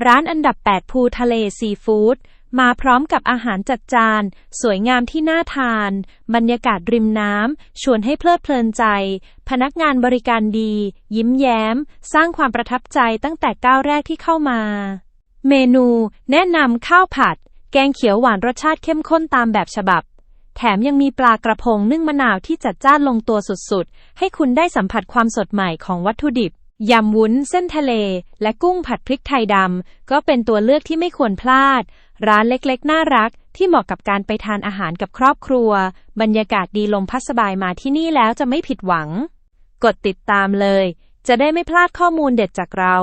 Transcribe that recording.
ร้านอันดับ 8 ภูทะเลซีฟู้ดมาพร้อมกับอาหารจัดจานสวยงามที่น่าทานบรรยากาศริมน้ำชวนให้เพลิดเพลินใจพนักงานบริการดียิ้มแย้มสร้างความประทับใจตั้งแต่ก้าวแรกที่เข้ามาเมนูแนะนำข้าวผัดแกงเขียวหวานรสชาติเข้มข้นตามแบบฉบับแถมยังมีปลากระพงนึ่งมะนาวที่จัดจ้านลงตัวสุดๆให้คุณได้สัมผัสความสดใหม่ของวัตถุดิบยำวุ้นเส้นทะเลและกุ้งผัดพริกไทยดำก็เป็นตัวเลือกที่ไม่ควรพลาดร้านเล็กๆน่ารักที่เหมาะกับการไปทานอาหารกับครอบครัวบรรยากาศดีลมพัดสบายมาที่นี่แล้วจะไม่ผิดหวังกดติดตามเลยจะได้ไม่พลาดข้อมูลเด็ดจากเรา